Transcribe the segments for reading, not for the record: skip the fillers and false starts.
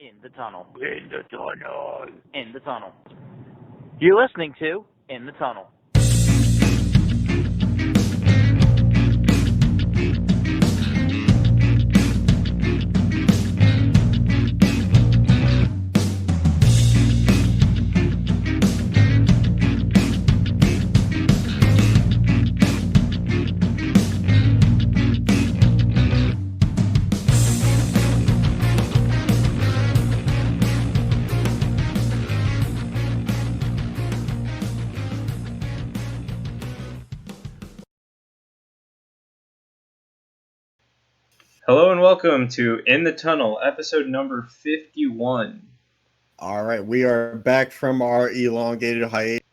In the tunnel. In the tunnel. In the tunnel. You're listening to In the Tunnel. Hello and welcome to In the Tunnel, episode number 51. All right, we are back from our elongated hiatus.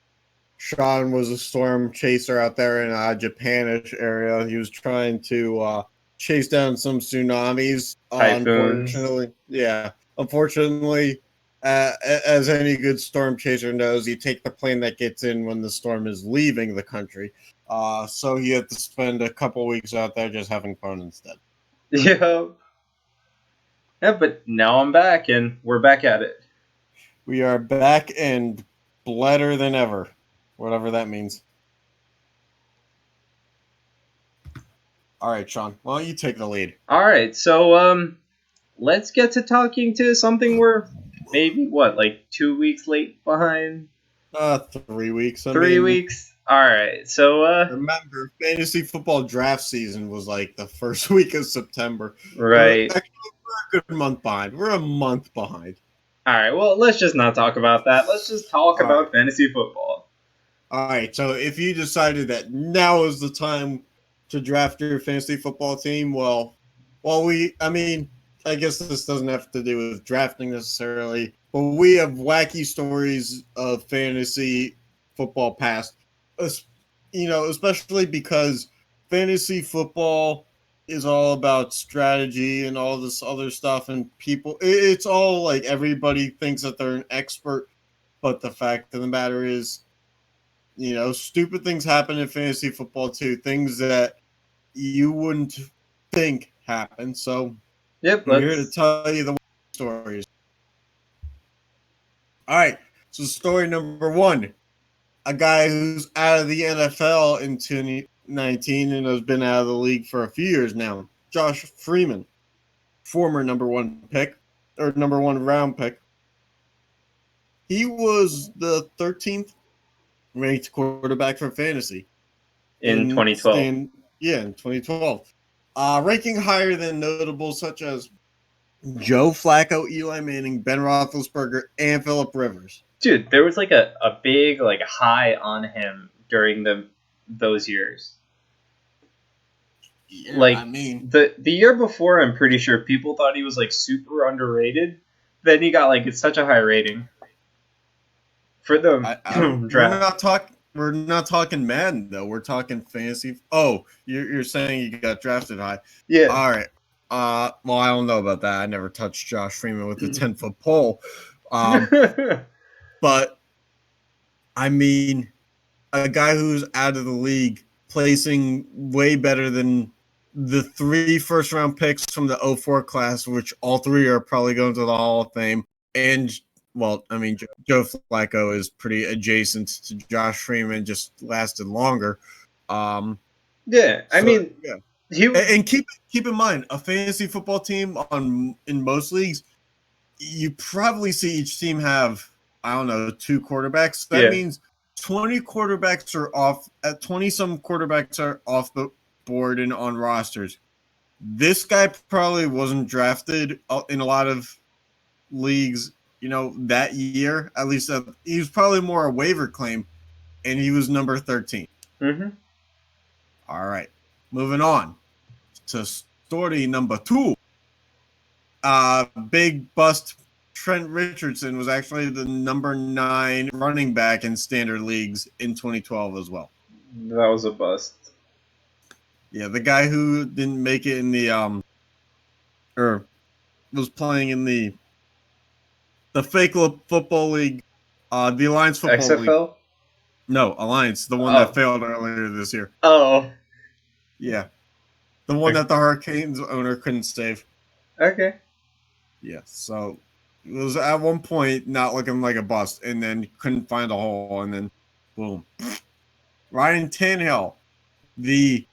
Sean was a storm chaser out there in Japanish area. He was trying to chase down some tsunamis. Typhoons. Unfortunately, as any good storm chaser knows, you take the plane that gets in when the storm is leaving the country. So he had to spend a couple weeks out there just having fun instead. Yeah, but now I'm back and we're back at it. We are back and better than ever, whatever that means. All right, Sean, why don't you take the lead? All right, so let's get to talking to something we're maybe, 2 weeks late behind? 3 weeks. 3 weeks? All right, so... remember, fantasy football draft season was like the first week of September. Right. Actually, we're a good month behind. We're a month behind. All right, well, let's just not talk about that. Let's just talk about fantasy football. All right, so if you decided that now is the time to draft your fantasy football team, I guess this doesn't have to do with drafting necessarily, but we have wacky stories of fantasy football past, especially because fantasy football is all about strategy and all this other stuff, and it's all like everybody thinks that they're an expert, but the fact of the matter is, stupid things happen in fantasy football too, things that you wouldn't think happen. So Yep, I'm here to tell you the stories. All right, so story number one, a guy who's out of the NFL in 2019 and has been out of the league for a few years now, Josh Freeman, former number one round pick. He was the 13th ranked quarterback for fantasy. in 2012. In 2012. Ranking higher than notables such as Joe Flacco, Eli Manning, Ben Roethlisberger, and Phillip Rivers. Dude, there was a big high on him during those years. Yeah, the year before, I'm pretty sure people thought he was super underrated. Then he got such a high rating for the draft. We're not talking Madden though. We're talking fantasy. Oh, you're saying you got drafted high? Yeah. All right. Well, I don't know about that. I never touched Josh Freeman with a 10-foot pole. But a guy who's out of the league, placing way better than the 3 first-round picks from the 2004 class, which all 3 are probably going to the Hall of Fame. And, Joe Flacco is pretty adjacent to Josh Freeman, just lasted longer. And keep in mind, a fantasy football team in most leagues, you probably see each team have, 2 quarterbacks. That means 20 quarterbacks are off. 20-some quarterbacks are off the board and on rosters. This guy probably wasn't drafted in a lot of leagues, that year. At least he was probably more a waiver claim, and he was number 13. Mm-hmm. All right, moving on to story number 2. Big bust Trent Richardson was actually the number 9 running back in standard leagues in 2012 as well. That was a bust. Yeah, the guy who didn't make it in the or was playing in the fake football league, the Alliance Football XFL? League. No, Alliance, the one that failed earlier this year. Oh. Yeah. The one that the Hurricanes owner couldn't save. Okay. Yeah, so was at one point not looking like a bust, and then couldn't find a hole, and then boom. Ryan Tannehill, the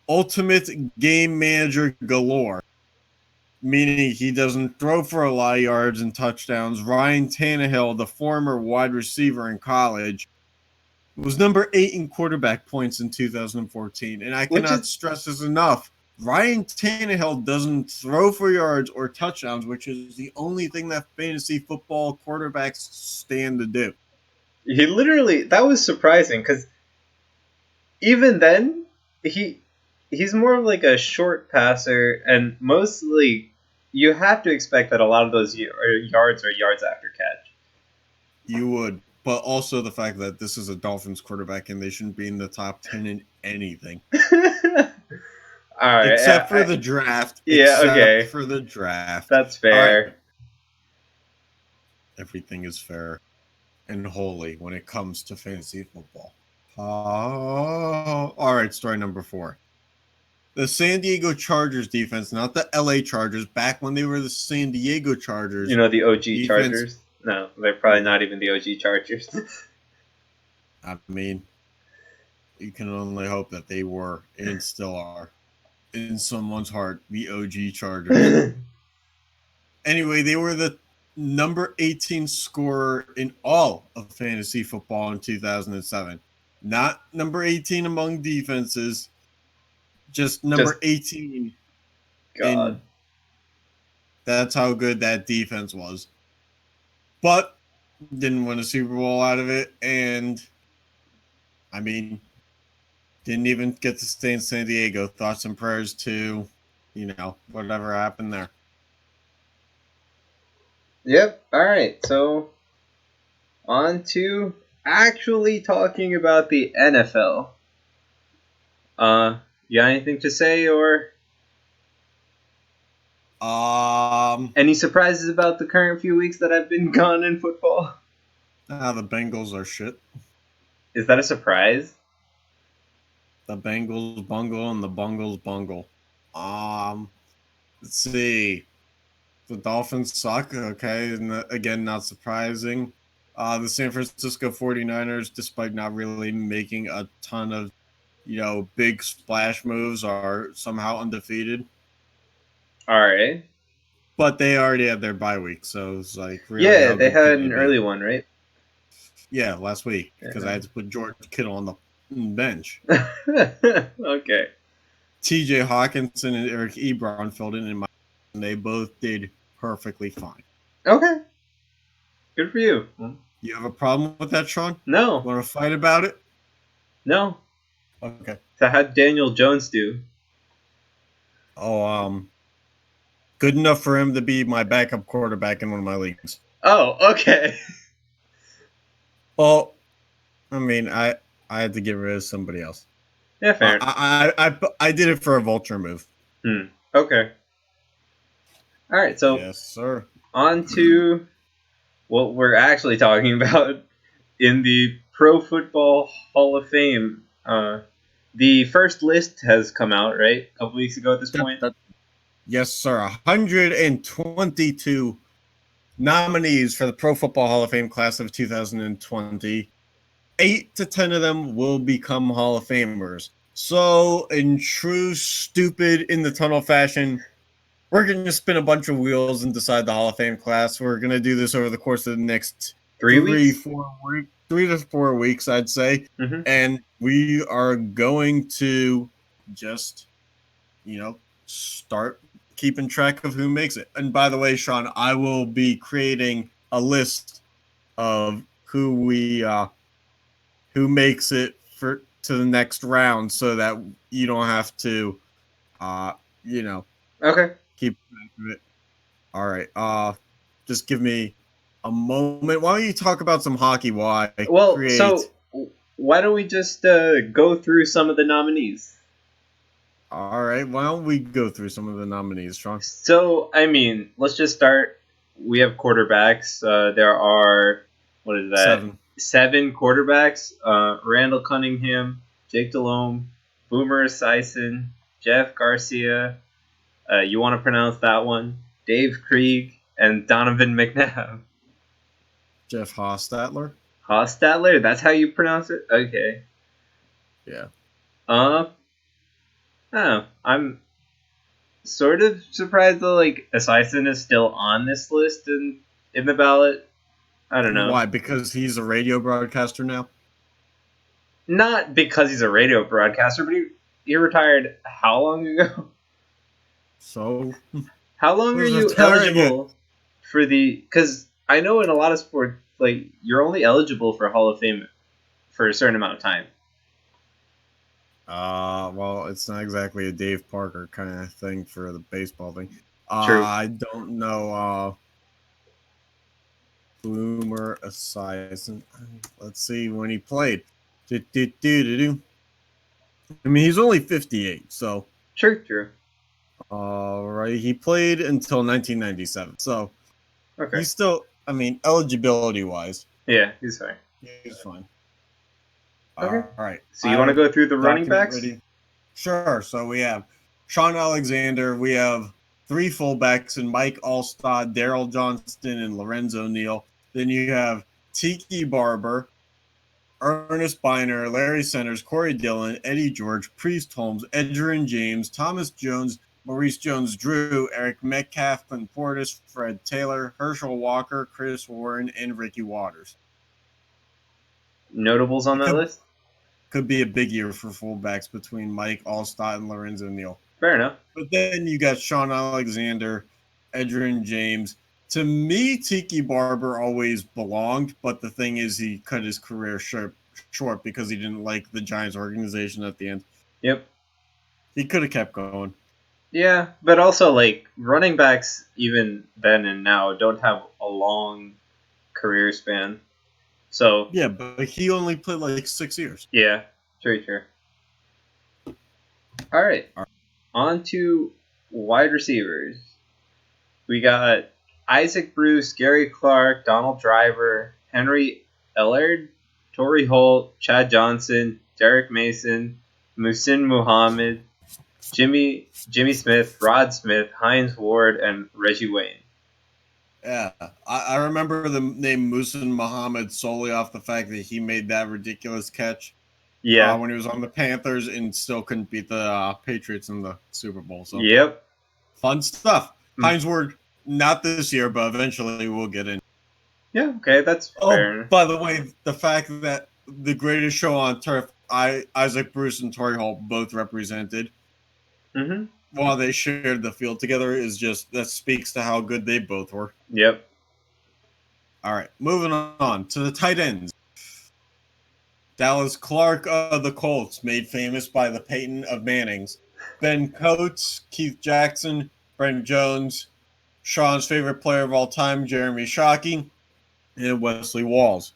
ultimate game manager galore, meaning he doesn't throw for a lot of yards and touchdowns. Ryan Tannehill, the former wide receiver in college, was number 8 in quarterback points in 2014. And I cannot stress this enough. Ryan Tannehill doesn't throw for yards or touchdowns, which is the only thing that fantasy football quarterbacks stand to do. He literally, that was surprising because even then, he's more of like a short passer, and mostly you have to expect that a lot of those yards are yards after catch. You would, but also the fact that this is a Dolphins quarterback and they shouldn't be in the top 10 in anything. All right, except for the draft. Yeah, okay. For the draft. That's fair. Right. Everything is fair and holy when it comes to fantasy football. All right, story number 4. The San Diego Chargers defense, not the LA Chargers, back when they were the San Diego Chargers. You know, the OG defense. Chargers? No, they're probably not even the OG Chargers. I mean, you can only hope that they were and still are in someone's heart, the OG Chargers. Anyway, they were the number 18 scorer in all of fantasy football in 2007. Not number 18 among defenses, just number 18. God. That's how good that defense was. But didn't win a Super Bowl out of it, and I mean, didn't even get to stay in San Diego. Thoughts and prayers to, whatever happened there. Yep. All right. So, on to actually talking about the NFL. You got anything to say, or any surprises about the current few weeks that have been gone in football? The Bengals are shit. Is that a surprise? The Bengals bungle and the Bungles bungle. Let's see. The Dolphins suck, okay, and again, not surprising. The San Francisco 49ers, despite not really making a ton of, big splash moves, are somehow undefeated. All right. But they already had their bye week, so it's like... really, yeah, they had an early one, right? Yeah, last week, because I had to put George Kittle on the bench. Okay. TJ Hawkinson and Eric Ebron filled in my... and they both did perfectly fine. Okay. Good for you. You have a problem with that, Sean? No. Want to fight about it? No. Okay. So how'd Daniel Jones do? Oh, good enough for him to be my backup quarterback in one of my leagues. Oh, okay. Well, I mean, I had to get rid of somebody else. Yeah, fair. I did it for a vulture move. Okay. All right, so yes, sir. On to what we're actually talking about in the Pro Football Hall of Fame. The first list has come out, right? A couple weeks ago at this point? Yes, sir. 122 nominees for the Pro Football Hall of Fame class of 2020. 8 to 10 of them will become Hall of Famers. So, in true stupid in the tunnel fashion, we're going to spin a bunch of wheels and decide the Hall of Fame class. We're going to do this over the course of the next 3 to 4 weeks, I'd say. Mm-hmm. And we are going to just, start keeping track of who makes it. And by the way, Sean, I will be creating a list of who makes it to the next round, so that you don't have to, Okay. keep track of it. All right. Just give me a moment. Why don't you talk about some hockey? So why don't we just go through some of the nominees? All right. Why don't we go through some of the nominees, Sean? So, I mean, let's just start. We have quarterbacks. There are, what is that? 7 quarterbacks. Randall Cunningham, Jake Delhomme, Boomer Esiason, Jeff Garcia. You want to pronounce that one? Dave Krieg, and Donovan McNabb. Jeff Hostetler. Hostetler, that's how you pronounce it? Okay. Yeah. I don't know. I'm sort of surprised that Esiason is still on this list in the ballot. I don't know. Why? Because he's a radio broadcaster now? Not because he's a radio broadcaster, but he retired how long ago? So How long are Who's you retiring eligible for the? Because I know in a lot of sports, you're only eligible for Hall of Fame for a certain amount of time. well, it's not exactly a Dave Parker kind of thing for the baseball thing. True. I don't know. Boomer Esiason. Let's see when he played. I mean, he's only 58, so. True. Right. He played until 1997, so Okay. he's still. I mean, eligibility wise, Yeah, he's fine. he's fine. Okay. All right. So you want to go through the running Document backs? ready? Sure. So we have Sean Alexander. We have 3 fullbacks and Mike Alstott, Daryl Johnston, and Lorenzo Neal. Then you have Tiki Barber, Ernest Biner, Larry Centers, Corey Dillon, Eddie George, Priest Holmes, Edgerrin James, Thomas Jones, Maurice Jones-Drew, Eric Metcalf, Clinton Portis, Fred Taylor, Herschel Walker, Chris Warren, and Ricky Waters. Notables on that list? Could be a big year for fullbacks between Mike Alstott and Lorenzo Neal. Fair enough. But then you got Sean Alexander, Edgerrin James. To me, Tiki Barber always belonged, but the thing is he cut his career short because he didn't like the Giants organization at the end. Yep. He could have kept going. Yeah, but also, running backs, even then and now, don't have a long career span. So, Yeah, but he only played 6 years. yeah, true. All right. On to wide receivers. We got Isaac Bruce, Gary Clark, Donald Driver, Henry Ellard, Torrey Holt, Chad Johnson, Derek Mason, Muhsin Muhammad, Jimmy Smith, Rod Smith, Hines Ward, and Reggie Wayne. Yeah, I remember the name Muhsin Muhammad solely off the fact that he made that ridiculous catch. Yeah. When he was on the Panthers and still couldn't beat the Patriots in the Super Bowl. So Yep. Fun stuff. Hines Ward, not this year, but eventually we'll get in. Yeah, okay, that's fair. By the way, the fact that the greatest show on turf, Isaac Bruce and Torrey Holt both represented while they shared the field together that speaks to how good they both were. Yep. All right, moving on to the tight ends. Dallas Clark of the Colts, made famous by the Peyton of Mannings. Ben Coates, Keith Jackson, Brent Jones, Sean's favorite player of all time, Jeremy Shockey, and Wesley Walls.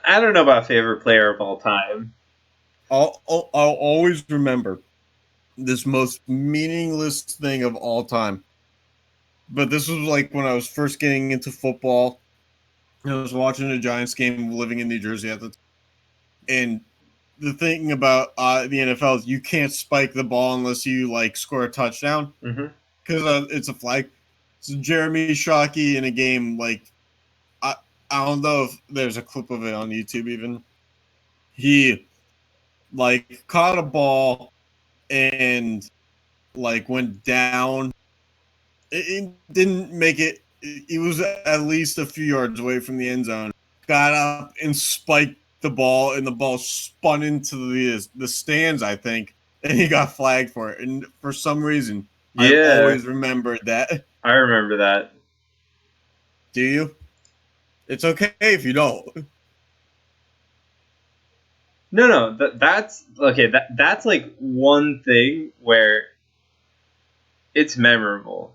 I don't know about favorite player of all time. I'll always remember this most meaningless thing of all time. But this was when I was first getting into football. I was watching a Giants game living in New Jersey at the time. And the thing about the NFL is you can't spike the ball unless you score a touchdown because it's a flag. So Jeremy Shockey in a game I don't know if there's a clip of it on YouTube even. He caught a ball and went down. It didn't make it. He was at least a few yards away from the end zone. Got up and spiked the ball, and the ball spun into the stands, I think, and he got flagged for it. And for some reason, I always remembered that. I remember that. Do you? It's okay if you don't. No, that's okay. That's one thing where it's memorable.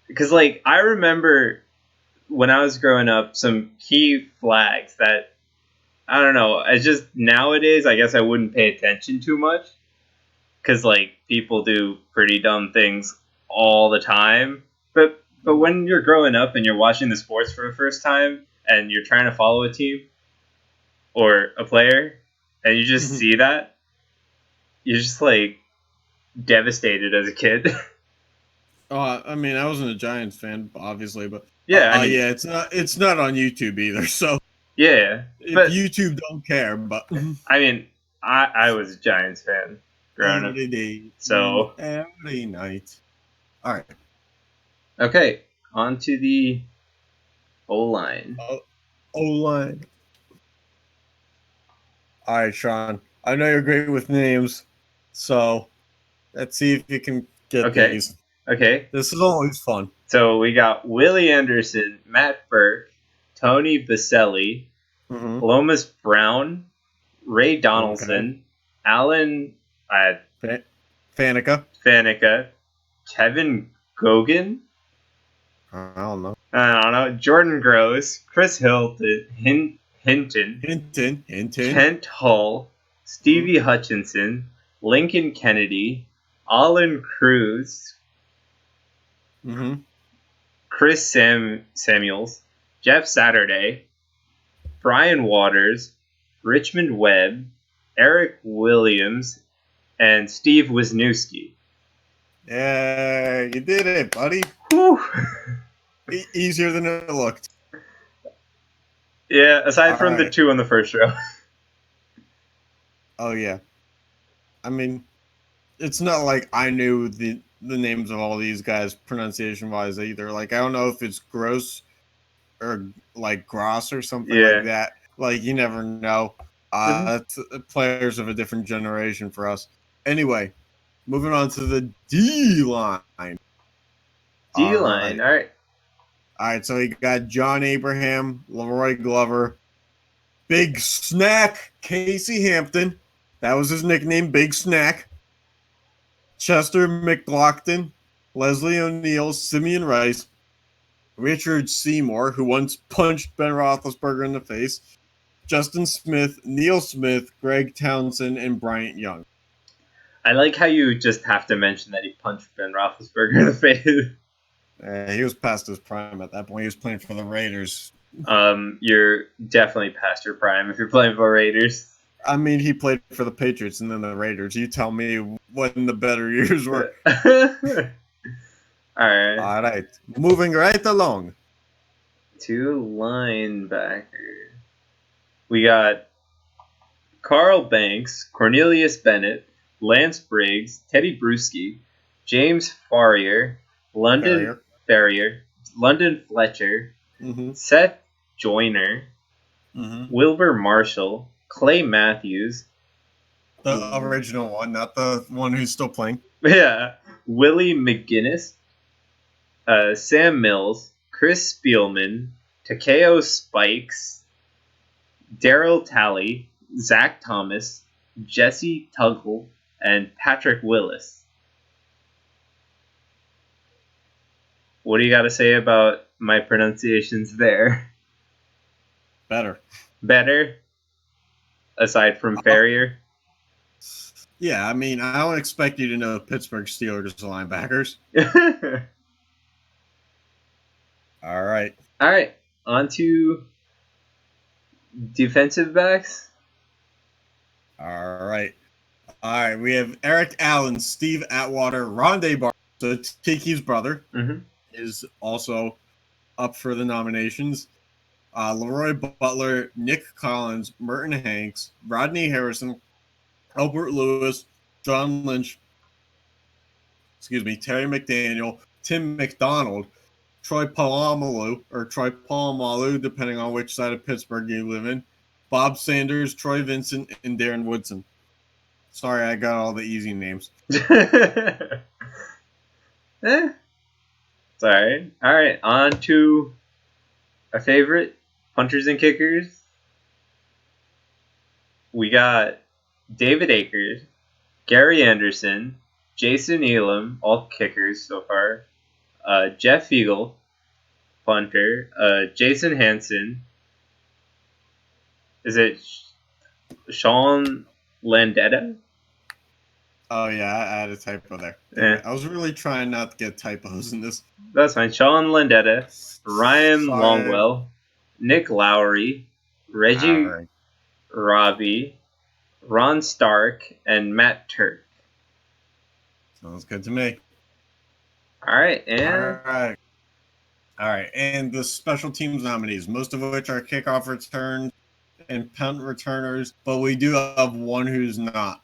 Because I remember when I was growing up, some key flags that I don't know. It's just nowadays, I guess I wouldn't pay attention too much because people do pretty dumb things all the time. But when you're growing up and you're watching the sports for the first time and you're trying to follow a team or a player and you just see that, you're just devastated as a kid. I mean, I wasn't a Giants fan, obviously, but Yeah, I mean, yeah, it's not on YouTube either. So yeah, if but YouTube don't care, but I mean, I was a Giants fan growing up, every day and so every night. All right, okay, on to the O line. O line. All right, Sean. I know you're great with names, so let's see if you can get Okay, these. okay. This is always fun. So we got Willie Anderson, Matt Burke, Tony Baselli, Mm-hmm. Lomas Brown, Ray Okay. Donaldson, Alan Faneca. Faneca, Kevin Gogan, I don't know. I don't know, Jordan Gross, Chris Hinton, Hinton. Kent Hull, Stevie Hutchinson, Lincoln Kennedy, Alan Cruz, Mm-hmm. Chris Samuels, Jeff Saturday, Brian Waters, Richmond Webb, Eric Williams, and Steve Wisniewski. Yeah, you did it, buddy. Whew. Easier than it looked. Yeah, aside All from the right. two on the first row. Oh yeah. I mean, it's not like I knew the names of all these guys pronunciation wise either. Like I don't know if it's Gross or like Gross or something Yeah. like that. Like you never know. It's players of a different generation for us. Anyway, moving on to the D line. D line, all right. All right, so you got John Abraham, Leroy Glover, Big Snack, Casey Hampton. That was his nickname, Big Snack. Chester McLaughlin, Leslie O'Neal, Simeon Rice, Richard Seymour, who once punched Ben Roethlisberger in the face, Justin Smith, Neil Smith, Greg Townsend, and Bryant Young. I like how you just have to mention that he punched Ben Roethlisberger in the face. He was past his prime at that point. He was playing for the Raiders. You're definitely past your prime if you're playing for Raiders. I mean, he played for the Patriots and then the Raiders. You tell me when the better years were. All right. All right. Moving right along. To linebacker. We got Carl Banks, Cornelius Bennett, Lance Briggs, Teddy Bruschi, James Farrier, London Fletcher, Mm-hmm. Seth Joyner, Wilbur Marshall, Clay Matthews, The original one, not the one who's still playing. yeah, Willie McGinnis, Sam Mills, Chris Spielman, Takeo Spikes, Daryl Talley, Zach Thomas, Jesse Tuggle, and Patrick Willis. What do you got to say about my pronunciations there? Better. Better? Aside from Farrier? Yeah, I mean, I don't expect you to know Pittsburgh Steelers linebackers. All right. All right, on to defensive backs. All right. We have Eric Allen, Steve Atwater, Rondé Barber, so Tiki's brother, is also up for the nominations. Leroy Butler, Nick Collins, Merton Hanks, Rodney Harrison, Albert Lewis, John Lynch, Terry McDaniel, Tim McDonald, Troy Polamalu, depending on which side of Pittsburgh you live in, Bob Sanders, Troy Vincent, and Darren Woodson. Sorry, I got all the easy names. Sorry. All right, on to our favorite punters and kickers. We got David Akers, Gary Anderson, Jason Elam, all kickers so far. Jeff Eagle, punter. Jason Hansen. Is it Sean Landetta? Oh, yeah, I had a typo there. I was really trying not to get typos in this. That's fine. Sean Landetta, Ryan Longwell, Nick Lowry, Reggie Robbie, Ron Stark, and Matt Turk. Sounds good to me. All right, All and right. All right. And the special teams nominees, most of which are kickoff returns and punt returners, but we do have one who's not.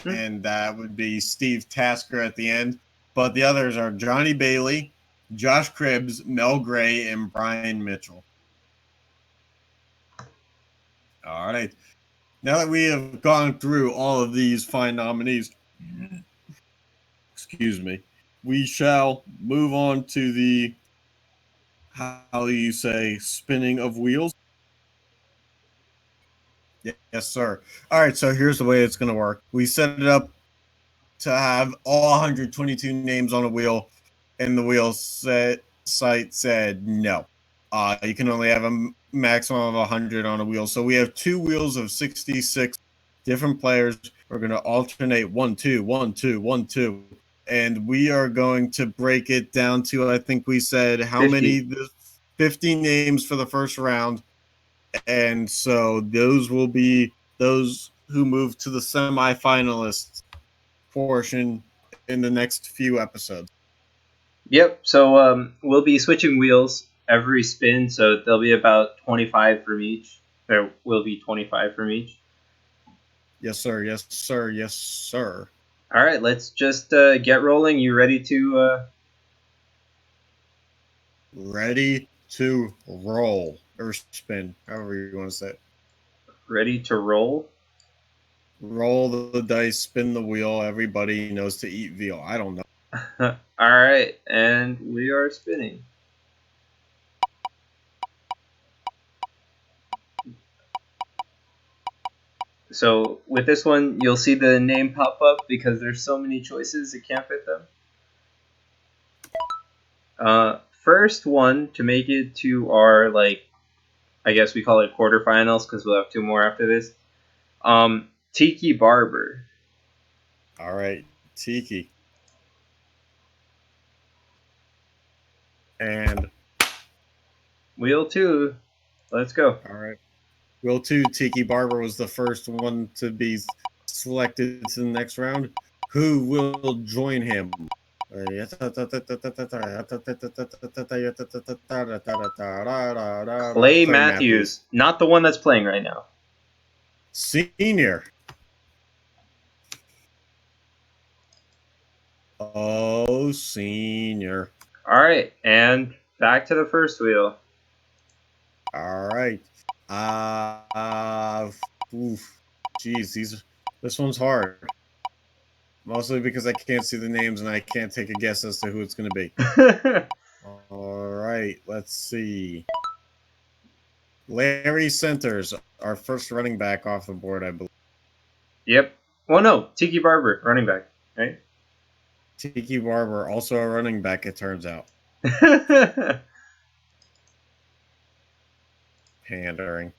And that would be Steve Tasker at the end. But the others are Johnny Bailey, Josh Cribbs, Mel Gray, and Brian Mitchell. All right. Now that we have gone through all of these fine nominees, excuse me, we shall move on to the, how do you say, spinning of wheels? Yes, sir. All right, so here's the way it's going to work. We set it up to have all 122 names on a wheel, and the wheel site said no. You can only have a maximum of 100 on a wheel. So we have 2 wheels of 66 different players. We're going to alternate 1, 2, 1, 2, 1, 2. And we are going to break it down to, I think we said, how 50. many? 50 names for the first round. And so those will be those who move to the semifinalists portion in the next few episodes. Yep. So we'll be switching wheels every spin, so there'll be about 25 from each. There will be 25 from each. Yes, sir. Yes, sir. Yes, sir. All right, let's just get rolling. You ready to? Ready to roll or spin, however you want to say it. Ready to roll? Roll the dice, spin the wheel. Everybody knows to eat veal. I don't know. All right, and we are spinning. So with this one, you'll see the name pop up because there's so many choices it can't fit them. First one to make it to our, like, I guess we call it quarterfinals because we'll have 2 more after this. Tiki Barber. All right, Tiki. And Wheel 2. Let's go. all right. Wheel 2, Tiki Barber was the first one to be selected to the next round. Who will join him? Clay Matthews. Not the one that's playing right now. Senior. Oh, senior. All right, and back to the first wheel. All right. Geez, this one's hard. Mostly because I can't see the names and I can't take a guess as to who it's going to be. All right, let's see. Larry Centers, our first running back off the board, I believe. Yep. Well, no, Tiki Barber, running back, right? Tiki Barber, also a running back, it turns out. Pandering.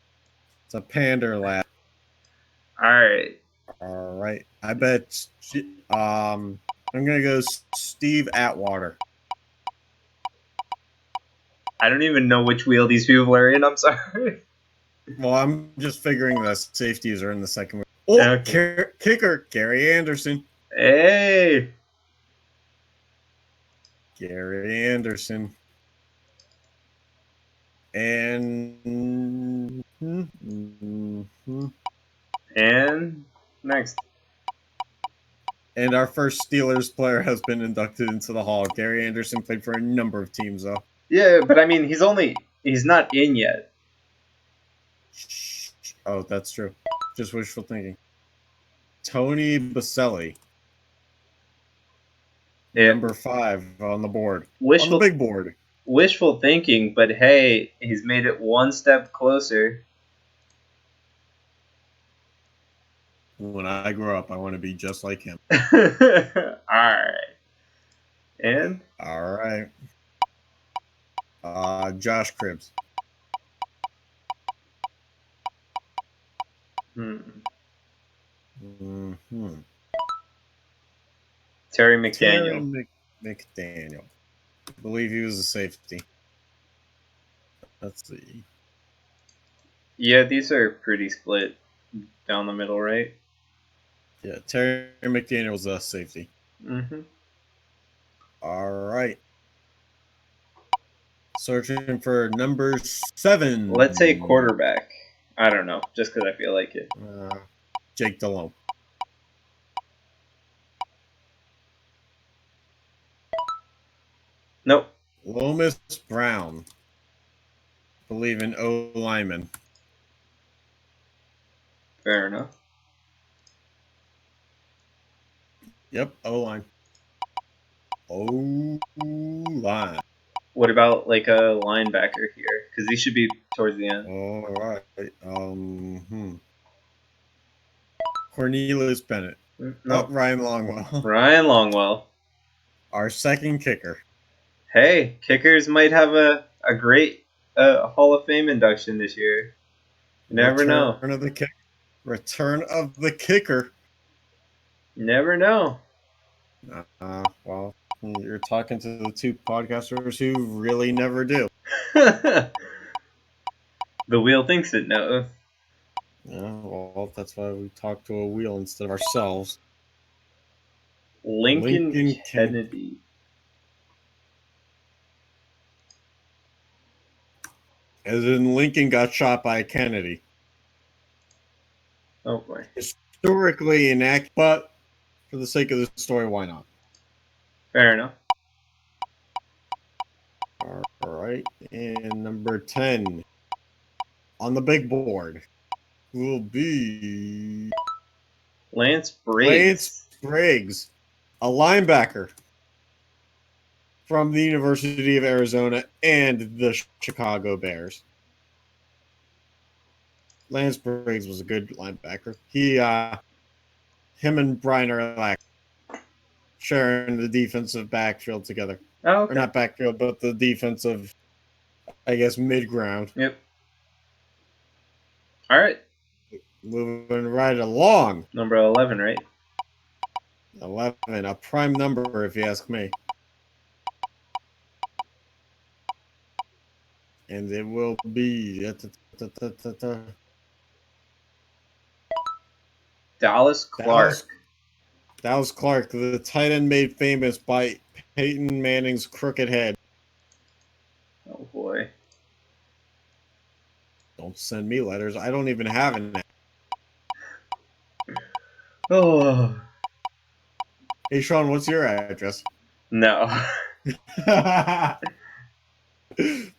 It's a pander lad. All right. All right. I bet I'm going to go Steve Atwater. I don't even know which wheel these people are in. I'm sorry. Well, I'm just figuring the safeties are in the second wheel. Oh, okay. Kicker, Gary Anderson. Hey. Gary Anderson. And next. And our first Steelers player has been inducted into the Hall. Gary Anderson played for a number of teams, though. Yeah, but I mean, he's not in yet. Oh, that's true. Just wishful thinking. Tony Baselli. Yeah. Number 5 on the board. On the big board. Wishful thinking, but hey, he's made it one step closer. When I grow up, I want to be just like him. Alright. And? Alright. Josh Cribbs. Terry McDaniel. Terry McDaniel. I believe he was a safety. Let's see. Yeah, these are pretty split down the middle, right? Yeah, Terry McDaniel was a safety. Mm-hmm. All right. Searching for number 7. Let's say quarterback. I don't know, just because I feel like it. Jake Delhomme. Nope. Lomas Brown. Believe in O lineman. Fair enough. Yep, O line. O line. What about like a linebacker here? Because he should be towards the end. All right. Cornelius Bennett. No. Ryan Longwell. Ryan Longwell. Our second kicker. Hey, kickers might have a great Hall of Fame induction this year. You never know. Return of the kicker. Never know. Well, you're talking to the two podcasters who really never do. The wheel thinks it knows. Yeah, well, that's why we talk to a wheel instead of ourselves. Lincoln Kennedy. As in, Lincoln got shot by Kennedy. Oh boy. Historically inaccurate, but for the sake of the story, why not? Fair enough. All right, and number 10 on the big board will be Lance Briggs. Lance Briggs, a linebacker from the University of Arizona and the Chicago Bears. Lance Briggs was a good linebacker. Him and Brian are like sharing the defensive backfield together. Oh, okay. Or not backfield, but the defensive, I guess, mid-ground. Yep. All right. Moving right along. Number 11, right? 11, a prime number, if you ask me. And it will be Dallas Clark. Dallas Clark, the tight end made famous by Peyton Manning's crooked head. Oh boy. Don't send me letters. I don't even have an. Oh. Hey, Sean, what's your address? No.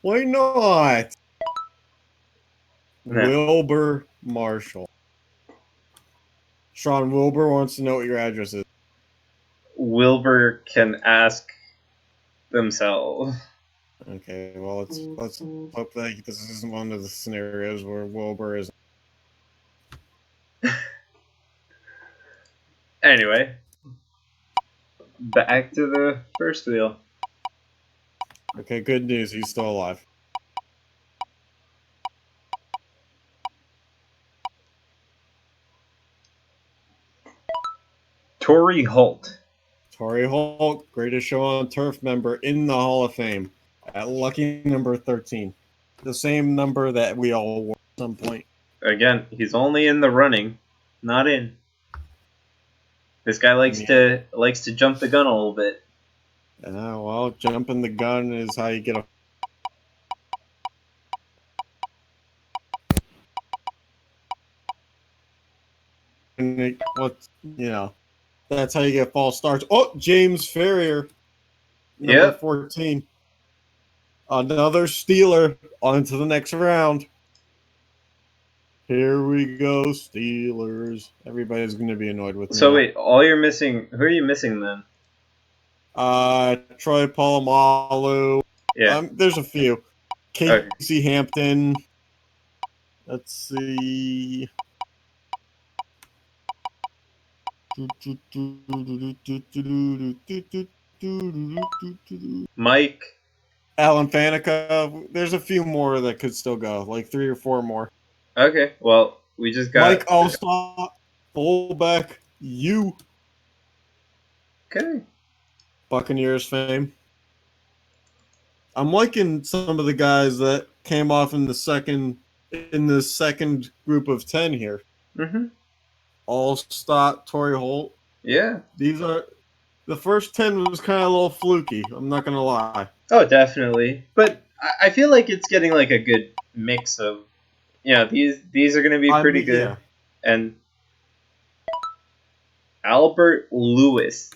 Why not? No. Wilbur Marshall. Sean, Wilbur wants to know what your address is. Wilbur can ask themselves. Okay, well, let's hope that this isn't one of the scenarios where Wilbur is. Anyway, back to the first wheel. Okay, good news. He's still alive. Torrey Holt. Torrey Holt, greatest show on turf member in the Hall of Fame at lucky number 13. The same number that we all wore at some point. Again, he's only in the running, not in. This guy likes to jump the gun a little bit. Well, jumping the gun is how you get a. That's how you get false starts. Oh, James Ferrier, number 14. Another Steeler on to the next round. Here we go, Steelers. Everybody's going to be annoyed with me. So wait, who are you missing then? Troy Polamalu. Yeah. There's a few. Casey Hampton. Let's see. Mike. Alan Faneca. There's a few more that could still go, like 3 or 4 more. Okay, well, we just got Mike Allstott, fullback, you. Okay. Buccaneers fame. I'm liking some of the guys that came off in the second group of 10 here. Mm-hmm. Allstott, Torrey Holt. Yeah. These are The first 10 was kind of a little fluky. I'm not gonna lie. Oh, definitely. But I feel like it's getting like a good mix of, these are going to be pretty good. Yeah. And Albert Lewis.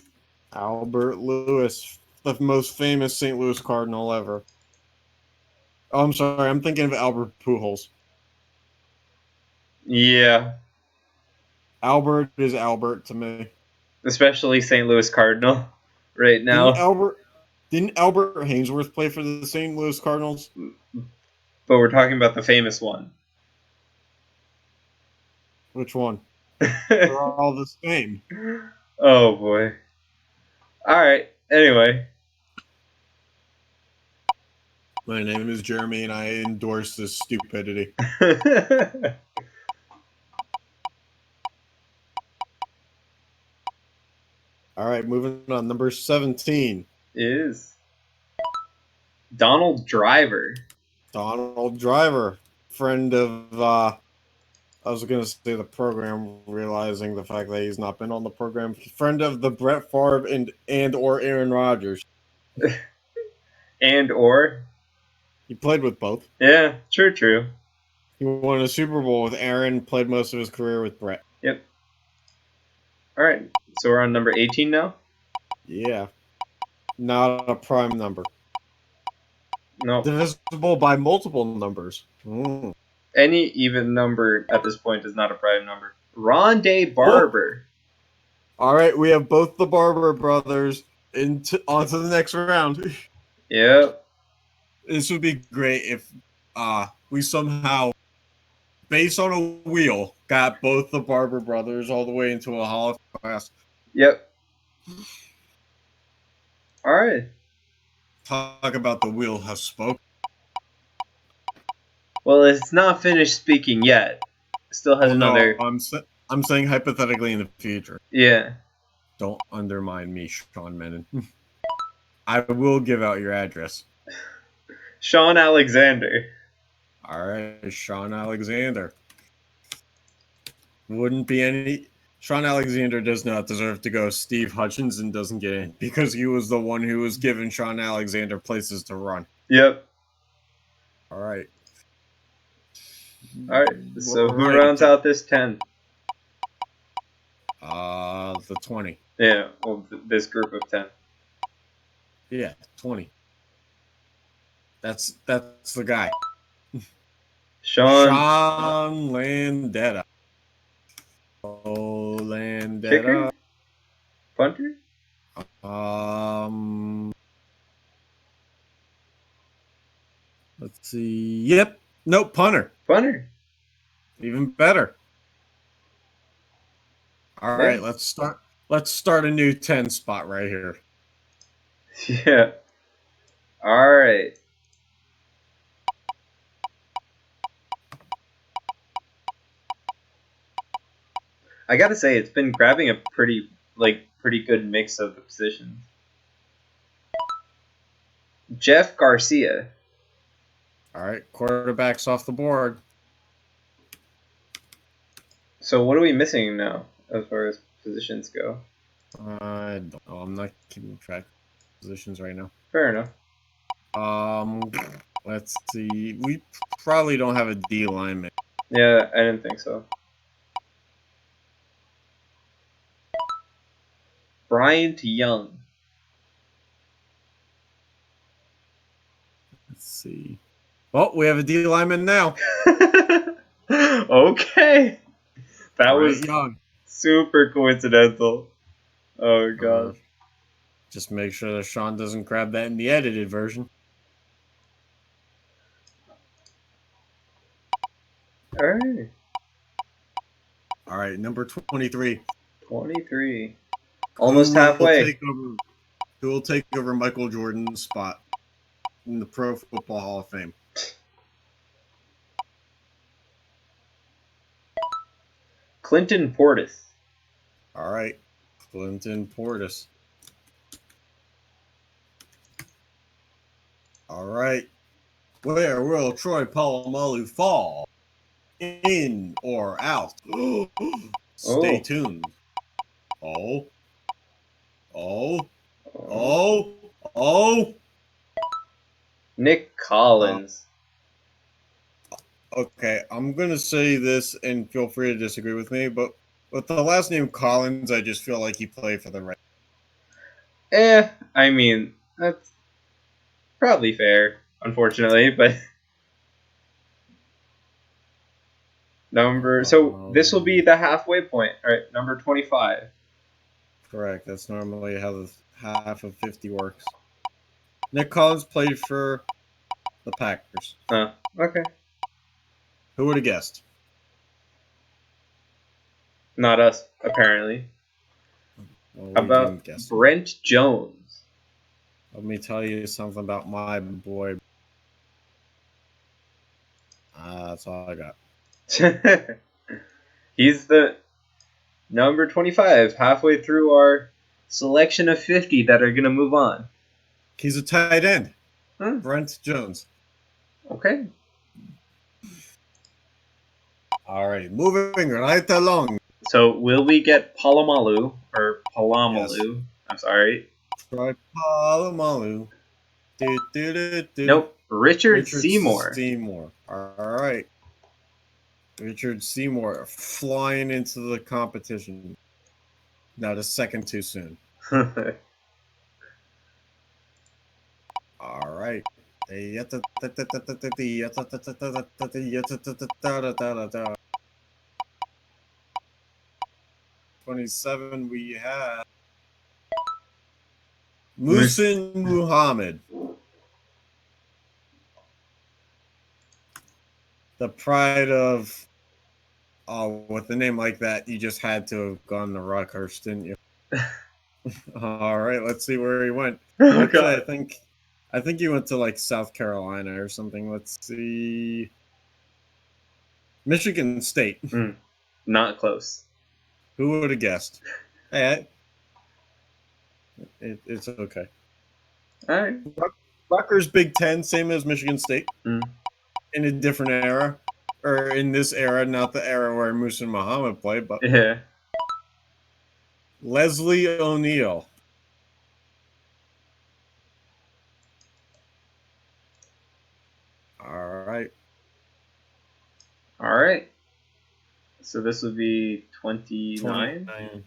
Albert Lewis, the most famous St. Louis Cardinal ever. Oh, I'm sorry. I'm thinking of Albert Pujols. Yeah, Albert is Albert to me. especially St. Louis Cardinal right Didn't now. Albert Hainsworth play for the St. Louis Cardinals? But we're talking about the famous one. Which one? They're all the same. Oh boy. All right. Anyway. My name is Jeremy, and I endorse this stupidity. All right, moving on. Number 17. Is Donald Driver. Donald Driver, friend of, I was going to say the program, realizing the fact that he's not been on the program. Friend of the Brett Favre and or Aaron Rodgers. And or? He played with both. Yeah, true. He won a Super Bowl with Aaron, played most of his career with Brett. Yep. All right, so we're on number 18 now? Yeah. Not a prime number. No. Divisible by multiple numbers. Mm. Any even number at this point is not a prime number. Rondé Barber. All right, we have both the Barber brothers onto the next round. Yep. This would be great if we somehow, based on a wheel, got both the Barber brothers all the way into a Hall of Class. Yep. All right. Talk about the wheel has spoken. Well, it's not finished speaking yet. Still has another. No, I'm saying hypothetically in the future. Yeah. Don't undermine me, Sean Menon. I will give out your address. Sean Alexander. All right, Sean Alexander. Wouldn't be any. Sean Alexander does not deserve to go. Steve Hutchinson doesn't get in because he was the one who was giving Sean Alexander places to run. Yep. All right. All right. So who rounds out this 10? The 20. Yeah. Well, this group of 10. Yeah, 20. That's the guy. Sean Landeta. Oh, Landeta. Kicker? Punter? Let's see. Yep. Nope. Punter. Punter. Even better. All right. Let's start a new 10 spot right here. Yeah. All right. I gotta say, it's been grabbing a pretty good mix of the positions. Jeff Garcia. All right, quarterbacks off the board. So what are we missing now as far as positions go? I don't know. I'm not keeping track of positions right now. Fair enough. Let's see. We probably don't have a D lineman. Yeah, I didn't think so. Bryant Young. Let's see. Oh, we have a D lineman now. Okay. That was Young. Super coincidental. Oh, God. Just make sure that Sean doesn't grab that in the edited version. All right. All right, number 23. 23. Almost halfway. Who will take over Michael Jordan's spot in the Pro Football Hall of Fame? Clinton Portis. All right, Clinton Portis. All right. Where will Troy Polamalu fall? In or out? Stay tuned. Oh. Oh, oh, oh. Nick Collins. Okay, I'm gonna say this, and feel free to disagree with me, but with the last name Collins, I just feel like he played for the Reds. I mean, that's probably fair, unfortunately, but so this will be the halfway point. All right, number 25. Correct. That's normally how the half of 50 works. Nick Collins played for the Packers. Okay. Who would have guessed? Not us, apparently. Well, How we about didn't guess. Brent Jones? Let me tell you something about my boy. That's all I got. He's the number 25, halfway through our selection of 50 that are going to move on. He's a tight end. Hmm. Brent Jones. Okay. All right, moving right along. So will we get Palomalu or Palamalu? Yes. I'm sorry. Try Palomalu. Nope. Richard Seymour. Seymour. All right. Richard Seymour flying into the competition. Not a second too soon. All right. 27, we have Musin Muhammad. The pride of, with a name like that, you just had to have gone to Rutgers, didn't you? All right, let's see where he went. Oh, Actually, God. I think he went to like South Carolina or something. Let's see. Michigan State. Not close. Who would have guessed? Hey, it's okay. All right. Rutgers Big Ten, same as Michigan State, in a different era, or in this era, not the era where Musin Muhammad played, but Yeah. Leslie O'Neal. All right. All right. So this would be 29. 29.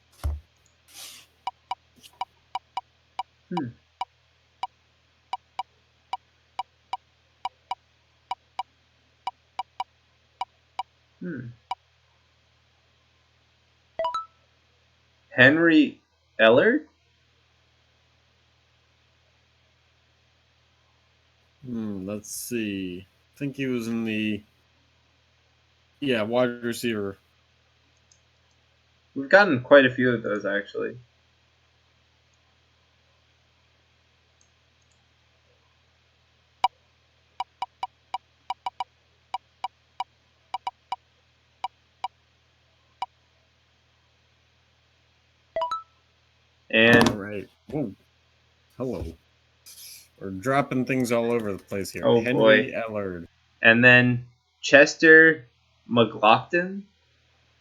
Henry Eller? Let's see. I think he was in the wide receiver. We've gotten quite a few of those, actually. And all right. Whoa. Hello. We're dropping things all over the place here. Oh, Henry boy. Ellard. And then Chester McLaughlin.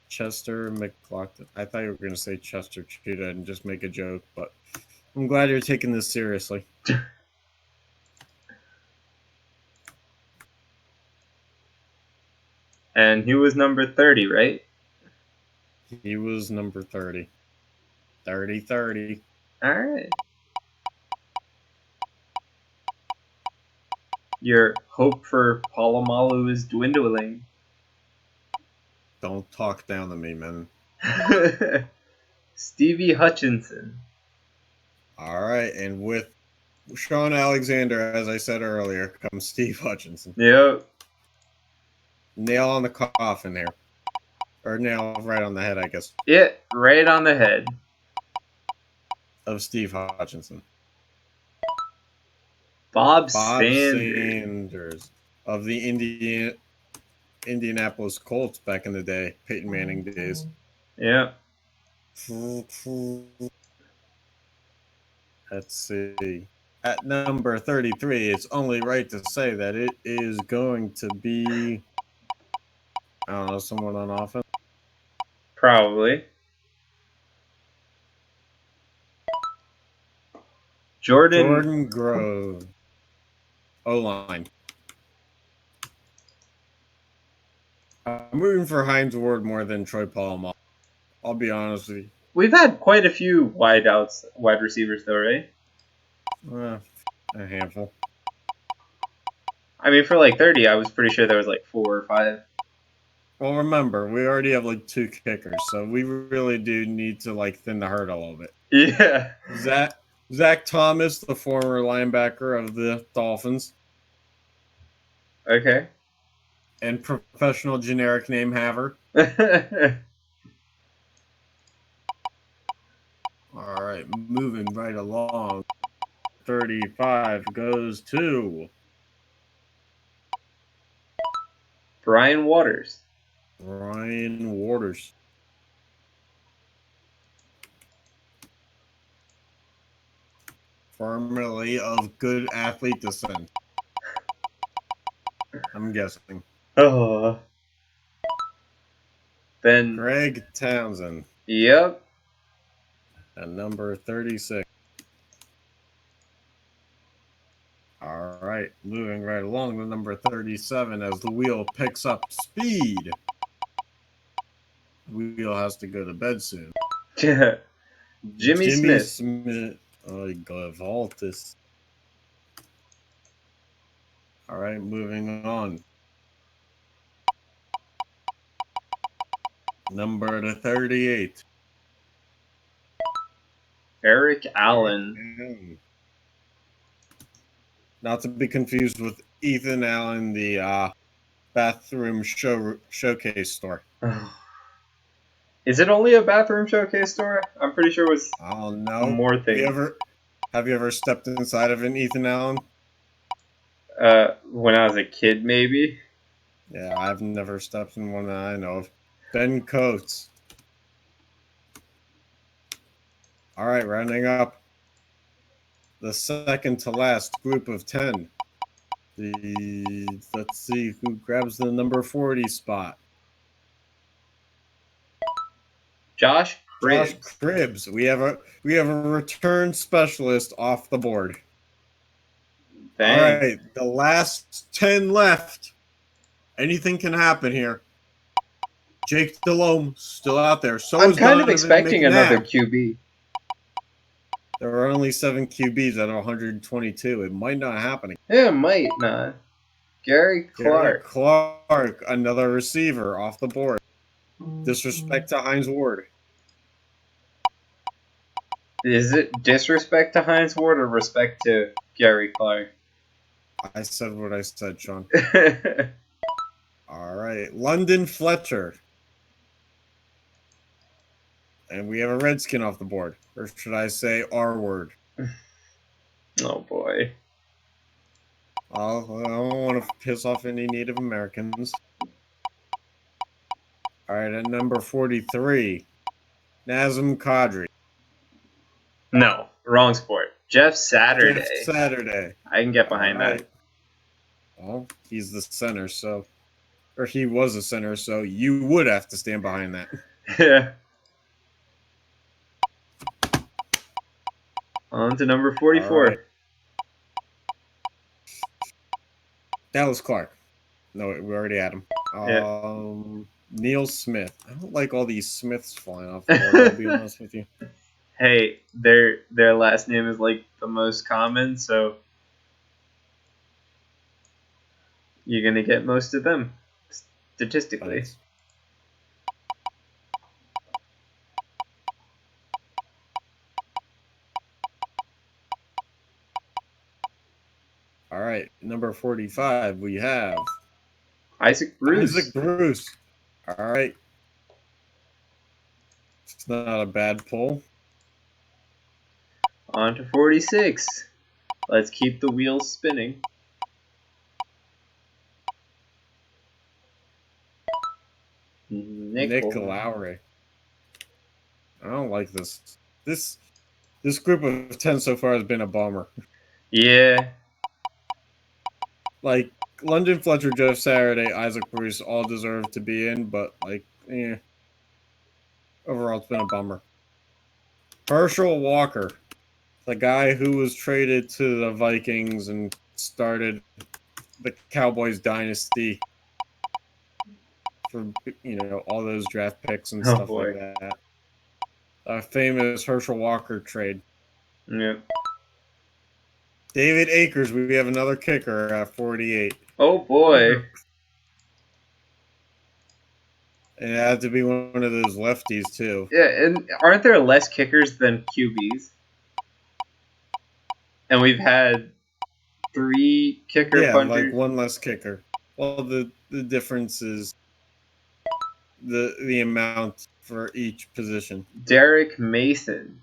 Chester McLaughlin. I thought you were going to say Chester Cheetah and just make a joke, but I'm glad you're taking this seriously. And he was number 30, right? He was number 30. 30-30. All right. Your hope for Palomalu is dwindling. Don't talk down to me, man. Stevie Hutchinson. All right, and with Sean Alexander, as I said earlier, comes Steve Hutchinson. Yep. Nail on the coffin here. Or nail right on the head, I guess. Yeah, right on the head. Of Steve Hutchinson. Bob Sanders. Of the Indianapolis Colts back in the day. Peyton Manning days. Yeah. Let's see. At number 33, it's only right to say that it is going to be, I don't know, someone on offense. Probably. Jordan Grove. O-line. I'm rooting for Hines Ward more than Troy Polamalu. I'll be honest with you. We've had quite a few wide receivers though, right? A handful. I mean, for like 30, I was pretty sure there was like 4 or 5. Well, remember, we already have like 2 kickers, so we really do need to like thin the herd a little bit. Yeah. Zach Thomas, the former linebacker of the Dolphins. Okay. And professional generic name haver. All right, moving right along. 35 goes to Brian Waters. Ryan Waters. Formerly of good athlete descent. I'm guessing. Oh. Then Greg Townsend. Yep. At number 36. All right, moving right along to number 37 as the wheel picks up speed. Wheel has to go to bed soon. Jimmy Smith. Oh, Gavaltis. All right, moving on. Number 38. Eric Allen. Not to be confused with Ethan Allen, the bathroom showcase store. Is it only a bathroom showcase store? I'm pretty sure it was I don't know. More things. Have you ever stepped inside of an Ethan Allen? When I was a kid, maybe. Yeah, I've never stepped in one that I know of. Ben Coates. All right, rounding up the second to last group of 10. Let's see who grabs the number 40 spot. Josh Cribbs. Josh Cribbs. We have a return specialist off the board. Dang. All right, the last 10 left. Anything can happen here. Jake Delhomme still out there. So I'm is kind of Donovan expecting McNabb. another QB. There are only 7 QBs out of 122. It might not happen. Yeah, it might not. Gary Clark. Clark, another receiver off the board. Disrespect to Hines Ward. Is it disrespect to Hines Ward or respect to Gary Clark? I said what I said, Sean. All right. London Fletcher. And we have a Redskin off the board. Or should I say R word? Oh, boy. I don't want to piss off any Native Americans. All right, at number 43, Nazem Kadri. No, wrong sport. Jeff Saturday. Jeff Saturday. I can get behind that. Well, he's the center, so... Or he was a center, so you would have to stand behind that. Yeah. On to number 44. Right. Dallas Clark. No, we already had him. Yeah. Neil Smith. I don't like all these Smiths flying off the board, I'll be honest with you. Hey, their last name is like the most common, so you're gonna get most of them statistically. Thanks. All right, number 45, we have Isaac Bruce. Isaac Bruce. All right. It's not a bad pull. On to 46. Let's keep the wheels spinning. Nick Lowry. I don't like this. This group of 10 so far has been a bummer. Yeah. Like, London Fletcher, Jeff Saturday, Isaac Bruce all deserve to be in, but, like, overall, it's been a bummer. Herschel Walker. The guy who was traded to the Vikings and started the Cowboys dynasty for all those draft picks and Oh stuff boy. like that. A famous Herschel Walker trade. Yeah. David Akers, we have another kicker at 48. Oh boy. And it had to be one of those lefties too. Yeah, and aren't there less kickers than QBs? And we've had 3 kicker Yeah, like punters. one less kicker. Well, the difference is the amount for each position. Derek Mason.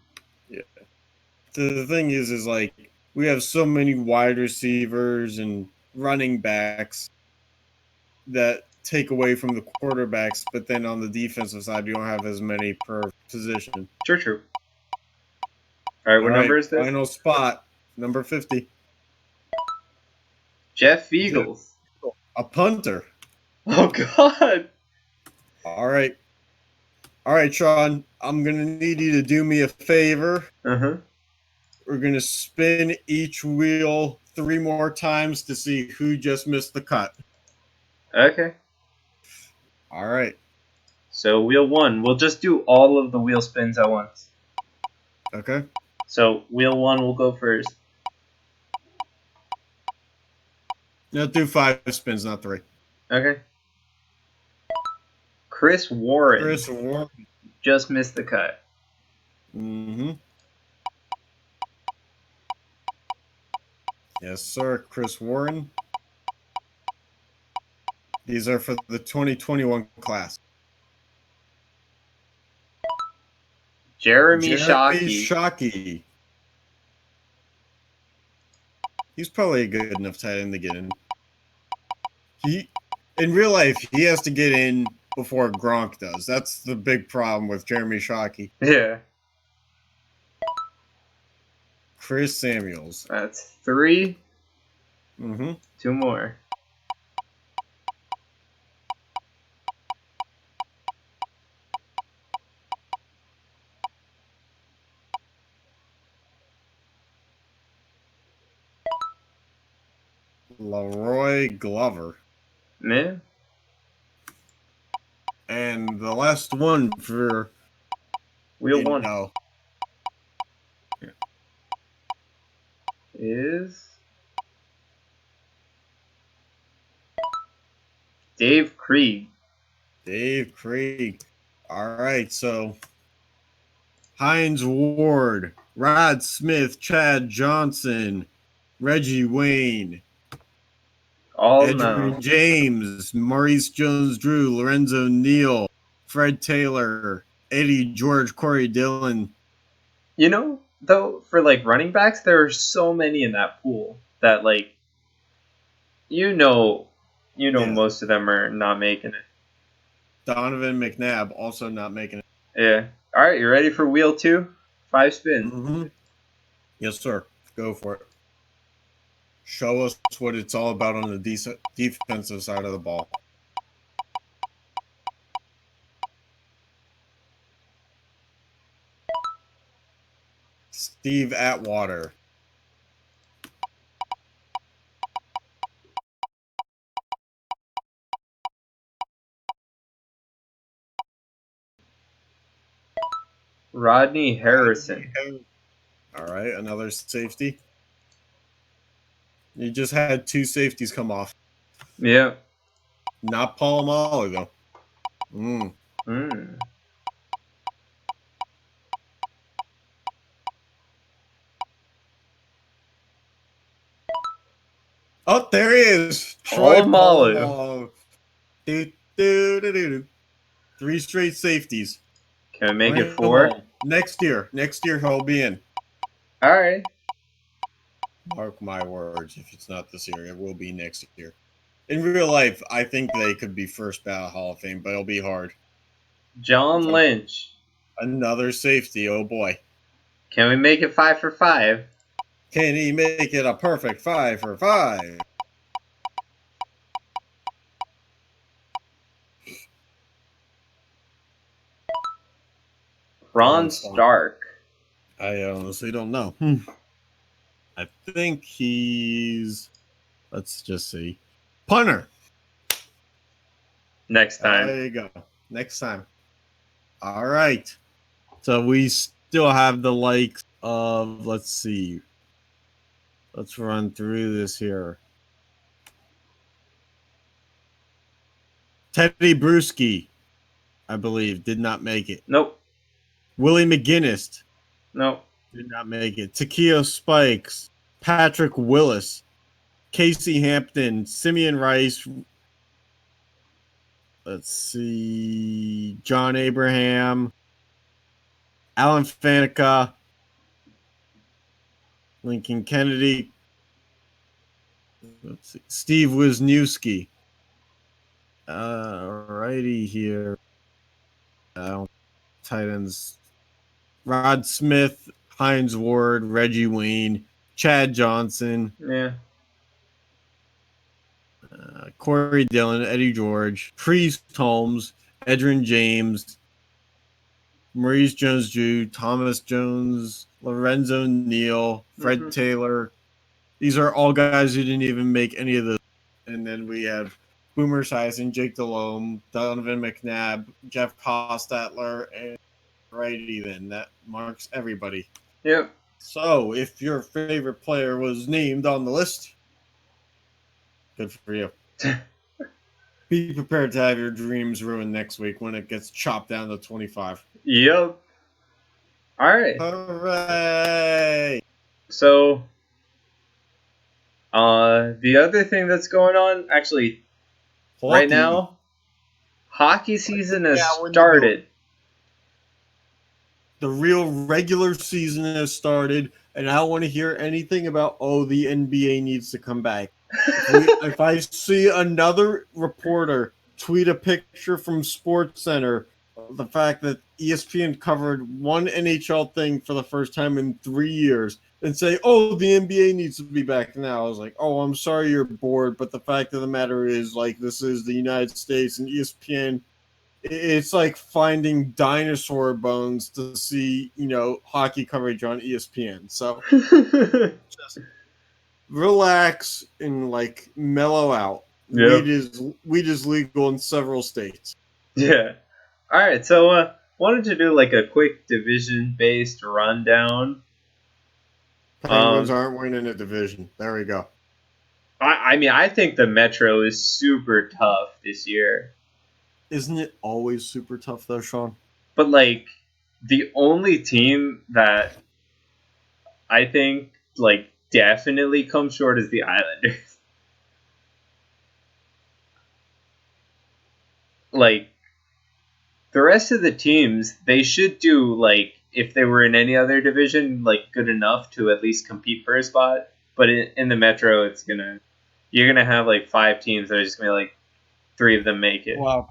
Yeah. The thing is like we have so many wide receivers and running backs that take away from the quarterbacks, but then on the defensive side, you don't have as many per position. True. Alright, what number is this? Final spot, number 50. Jeff Eagles. A punter. Oh god. All right, Sean. I'm gonna need you to do me a favor. Uh-huh. We're gonna spin each wheel 3 more times to see who just missed the cut. Okay. All right. So wheel 1. We'll just do all of the wheel spins at once. Okay. So wheel 1 will go first. Now do 5 spins, not 3. Okay. Chris Warren. Chris Warren. Just missed the cut. Mm-hmm. Yes, sir. Chris Warren. These are for the 2021 class. Jeremy Shockey. Shockey. He's probably a good enough tight end to get in. In real life, he has to get in before Gronk does. That's the big problem with Jeremy Shockey. Yeah. Chris Samuels. That's 3. Mm-hmm. 2 more. Leroy Glover. Yeah. And the last one for Wheel 1 Yeah. is Dave Krieg. Dave Krieg. All right, so Hines Ward, Rod Smith, Chad Johnson, Reggie Wayne, Edgerrin James, Maurice Jones-Drew, Lorenzo Neal, Fred Taylor, Eddie George, Corey Dillon. You know, though, for like running backs, there are so many in that pool that like most of them are not making it. Donovan McNabb also not making it. Yeah. All right, you ready for wheel 2? 5 spins. Mm-hmm. Yes, sir. Go for it. Show us what it's all about on the defensive side of the ball. Steve Atwater. Rodney Harrison. All right, another safety. You just had 2 safeties come off. Yeah. Not Polamalu, though. Oh, there he is. Troy Polamalu. 3 straight safeties. Can we make it 4? Next year he'll be in. All right. Mark my words. If it's not this year, it will be next year. In real life, I think they could be first ballot Hall of Fame, but it'll be hard. John Lynch. Another safety. Oh boy. Can we make it 5 for 5? Can he make it a perfect 5 for 5? Ron Stark. I honestly don't know. I think he's. Let's just see. Punter. Next time. There you go. Next time. All right. So we still have the likes of. Let's see. Let's run through this here. Teddy Bruschi, I believe, did not make it. Nope. Willie McGinnis Nope. did not make it. Takeo Spikes, Patrick Willis, Casey Hampton, Simeon Rice. Let's see. John Abraham, Alan Faneca, Lincoln Kennedy. Let's see. Steve Wisniewski. Righty here. Tight ends. Rod Smith, Heinz Ward, Reggie Wayne, Chad Johnson, Yeah. Corey Dillon, Eddie George, Priest Holmes, Edrin James, Maurice Jones-Drew, Thomas Jones, Lorenzo Neal, Fred Taylor. These are all guys who didn't even make any of the. And then we have Boomer Esiason, Jake Delhomme, Donovan McNabb, Jeff Hostetler, and righty then. That marks everybody. Yep. So, if your favorite player was named on the list, good for you. Be prepared to have your dreams ruined next week when it gets chopped down to 25. Yep. All right. Hooray! So, the other thing that's going on, actually, right Hockey. now, hockey season has Yeah, when you started. The real regular season has started, and I don't want to hear anything about, the NBA needs to come back. If I see another reporter tweet a picture from SportsCenter of the fact that ESPN covered one NHL thing for the first time in 3 years and say, the NBA needs to be back now, I was like, I'm sorry you're bored, but the fact of the matter is, this is the United States, and ESPN, it's like finding dinosaur bones to see, hockey coverage on ESPN. So just relax and mellow out. Yeah. Weed is legal in several states. Yeah. All right. So, wanted to do a quick division-based rundown. Penguins aren't winning a division. There we go. I mean, I think the Metro is super tough this year. Isn't it always super tough though, Sean? But the only team that I think definitely comes short is the Islanders. The rest of the teams, they should do if they were in any other division, good enough to at least compete for a spot. But in the Metro, you're gonna have 5 teams that are just gonna be 3 of them make it. Wild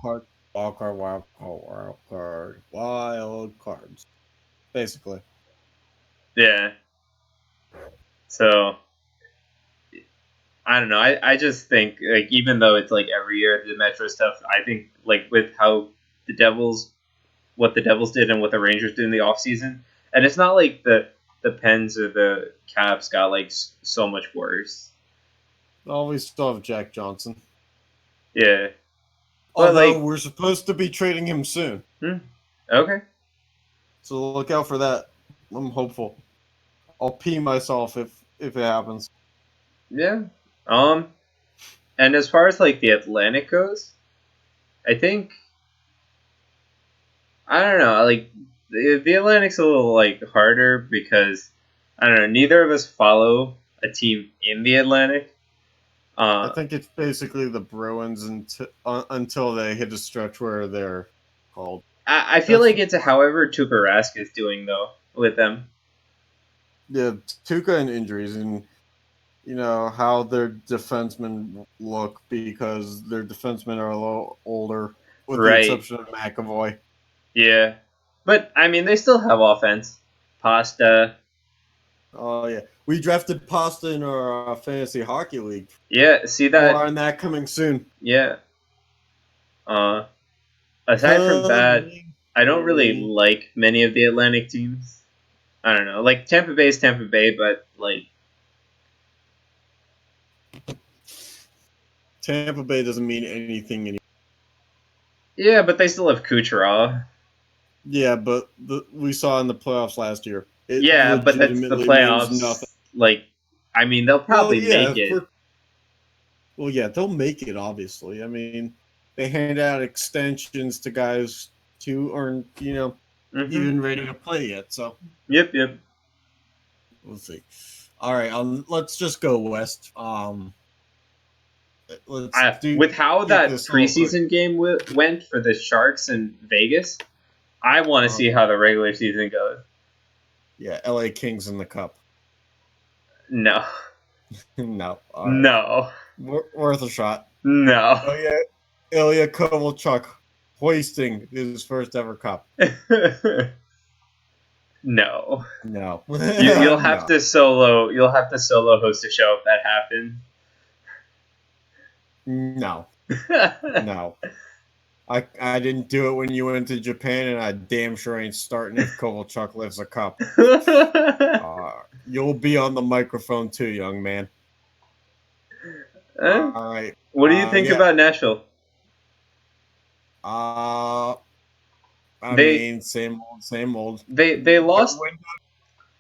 cards. Basically. Yeah. So I don't know. I just think even though it's every year the Metro stuff, I think with how what the Devils did and what the Rangers did in the offseason, and it's not the Pens or the Caps got so much worse. We still have Jack Johnson. Yeah. Although we're supposed to be trading him soon. Okay. So look out for that. I'm hopeful. I'll pee myself if it happens. Yeah. And as far as the Atlantic goes, I think I don't know. The Atlantic's a little harder because I don't know. Neither of us follow a team in the Atlantic. I think it's basically the Bruins until they hit a stretch where they're called. I feel it's however Tuukka Rask is doing though with them. Yeah, Tuukka and injuries and how their defensemen look because their defensemen are a little older, with the exception of McAvoy. Yeah, but I mean they still have offense. Pasta. Oh yeah, we drafted Pasta in our fantasy hockey league. Yeah, see that. More on that coming soon. Yeah. Aside from that, I don't really like many of the Atlantic teams. I don't know. Like Tampa Bay is Tampa Bay, but like Tampa Bay doesn't mean anything anymore. yeah, but they still have Kucherov. Yeah, but we saw in the playoffs last year. It Yeah, but that's the legitimately means playoffs. nothing. Like, I mean, they'll probably make it. Well, yeah, they'll make it. Obviously, I mean, they hand out extensions to guys who aren't, even ready to play yet. So Yep. we'll see. All right, let's just go west. With how that preseason game went for the Sharks in Vegas, I want to see how the regular season goes. Yeah, LA Kings in the cup. No. No. All right. No. Worth a shot. No. Oh yeah, Ilya Kovalchuk hoisting his first ever cup. No. No. You'll have to solo. You'll have to solo host a show if that happens. No. No. I didn't do it when you went to Japan, and I damn sure ain't starting if Kovalchuk lifts a cup. You'll be on the microphone too, young man. All right. What do you think about Nashville? I mean, same old. They lost.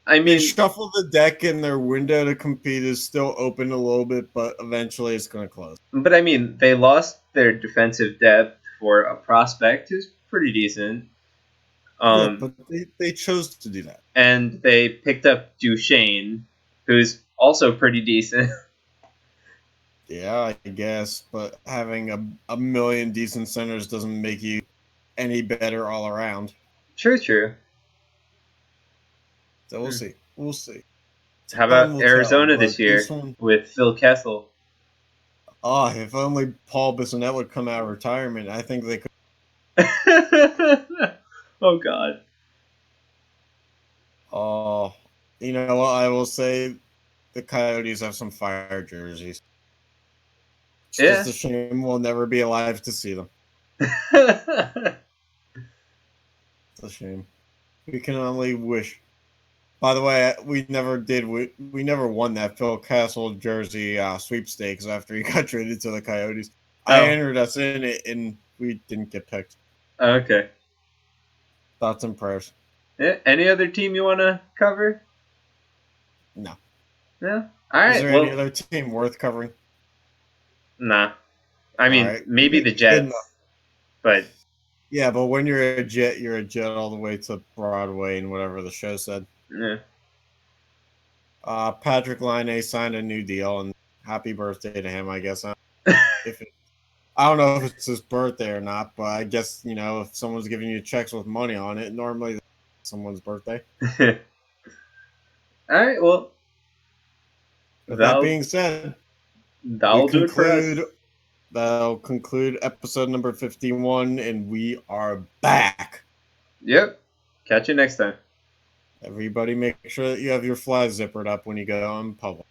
I mean, they shuffled the deck, and their window to compete is still open a little bit, but eventually it's going to close. But I mean, they lost their defensive depth for a prospect who's pretty decent. Yeah, but they chose to do that. And they picked up Duchesne, who's also pretty decent. Yeah, I guess, but having a million decent centers doesn't make you any better all around. True. So we'll see. We'll see. How about Arizona this year with Phil Kessel? Oh, if only Paul Bissonnette would come out of retirement, I think they could. Oh, God. Oh, you know what? I will say the Coyotes have some fire jerseys. It's just a shame we'll never be alive to see them. It's a shame. We can only wish. By the way, we never won that Phil Kessel jersey sweepstakes after he got traded to the Coyotes. I entered us in it, and we didn't get picked. Okay. Thoughts and prayers. Yeah. Any other team you want to cover? No. No? All right. Is there any other team worth covering? Nah. I mean, maybe the Jets. But yeah, but when you're a Jet all the way to Broadway and whatever the show said. Yeah. Patrick Laine signed a new deal, and happy birthday to him, I guess. I don't know if it's his birthday or not, but I guess, if someone's giving you checks with money on it, normally it's someone's birthday. All right, well. With that being said, that'll conclude episode number 51, and we are back. Yep. Catch you next time. Everybody make sure that you have your flies zippered up when you go in public.